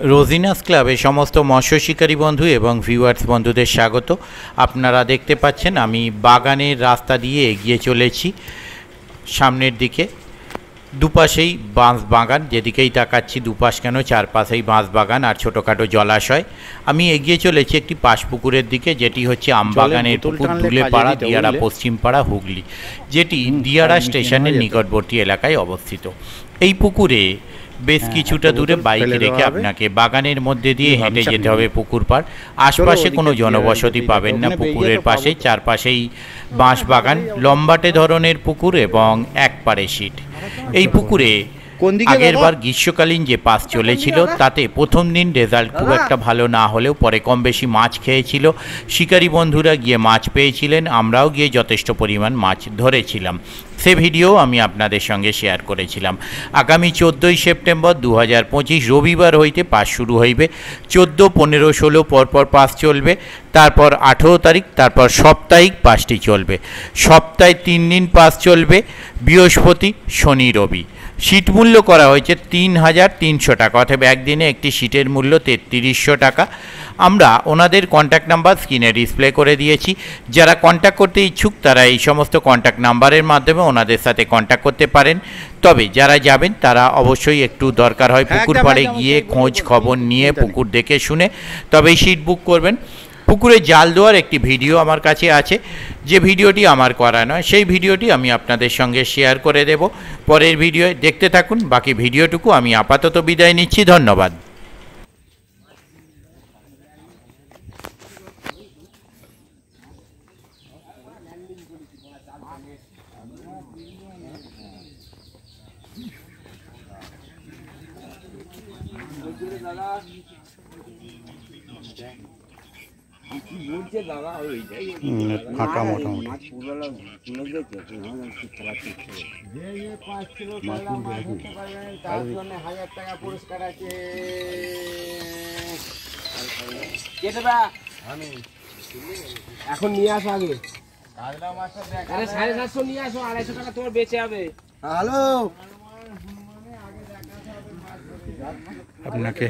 রোজিনাস ক্লাবে সমস্ত মৎস্য শিকারী বন্ধু এবং ভিউয়ার্স বন্ধুদের স্বাগত। আপনারা দেখতে পাচ্ছেন আমি বাগানের রাস্তা দিয়ে এগিয়ে চলেছি সামনের দিকে। দুপাশেই বাঁশ বাগান, যেদিকেই তাকাচ্ছি দুপাশ কেন চারপাশেই বাঁশ বাগান আর ছোটোখাটো জলাশয়। আমি এগিয়ে চলেছি একটি পাশপুকুরের দিকে, যেটি হচ্ছে আমবাগানের পুকুর, দুলেপাড়া, দিয়াড়া পশ্চিমপাড়া, হুগলি, যেটি দিয়াড়া স্টেশনের নিকটবর্তী এলাকায় অবস্থিত। এই পুকুরে বেশ কিছুটা দূরে বাইক রেখে আপনাকে বাগানের মধ্যে দিয়ে হেঁটে যেতে হবে পুকুর পাড়। আশপাশে কোনো জনবসতি পাবেন না পুকুরের পাশে, চারপাশেই বাঁশ বাগান, লম্বাটে ধরনের পুকুর এবং এক পাড়ে সিট। এই পুকুরে আগেরবার গ্রীষ্মকালীন যে পাস চলেছিল তাতে প্রথম দিন রেজাল্ট খুব একটা ভালো না হলেও পরে কম বেশি মাছ খেয়েছিল। শিকারী বন্ধুরা গিয়ে মাছ পেয়েছিলেন, আমরাও গিয়ে যথেষ্ট পরিমাণ মাছ ধরেছিলাম। সে ভিডিও আমি আপনাদের সঙ্গে শেয়ার করেছিলাম। আগামী 14ই সেপ্টেম্বর 2025 রবিবার হইতে পাস শুরু হইবে। 14, 15, 16 পরপর পাস চলবে। তারপর 18 তারিখ, তারপর সাপ্তাহিক পাসটি চলবে। সপ্তাহে 3 দিন পাস চলবে, বৃহস্পতি, শনি, রবি। সিট মূল্য করা হয়েছে 3300 টাকা, অর্থাৎ একদিনে একটি সিটের মূল্য 3300 টাকা। আমরা ওনাদের কন্ট্যাক্ট নাম্বার স্ক্রিনে ডিসপ্লে করে দিয়েছি। যারা কন্ট্যাক্ট করতে ইচ্ছুক তারা এই সমস্ত কন্ট্যাক্ট নাম্বারের মাধ্যমে ওনাদের সাথে কন্ট্যাক্ট করতে পারেন। তবে যারা যাবেন তারা অবশ্যই একটু দরকার হয় পুকুর পাড়ে গিয়ে খোঁজ খবর নিয়ে পুকুর দেখে শুনে তবেই সিট বুক করবেন। পুকুরে জাল দেওয়ার একটি ভিডিও আমার কাছে আছে, যে ভিডিওটি আমার করা নয়, সেই ভিডিওটি আমি আপনাদের সঙ্গে শেয়ার করে দেব পরের ভিডিও। দেখতে থাকুন। বাকি ভিডিওটুকু আমি আপাতত বিদায় নিচ্ছি। ধন্যবাদ। ফাঁকা মোটামুটি এখন নিয়ে আসো আগে 750 নিয়ে আসো, 250 টাকা তোমার বেঁচে যাবে। হ্যালো আপনাকে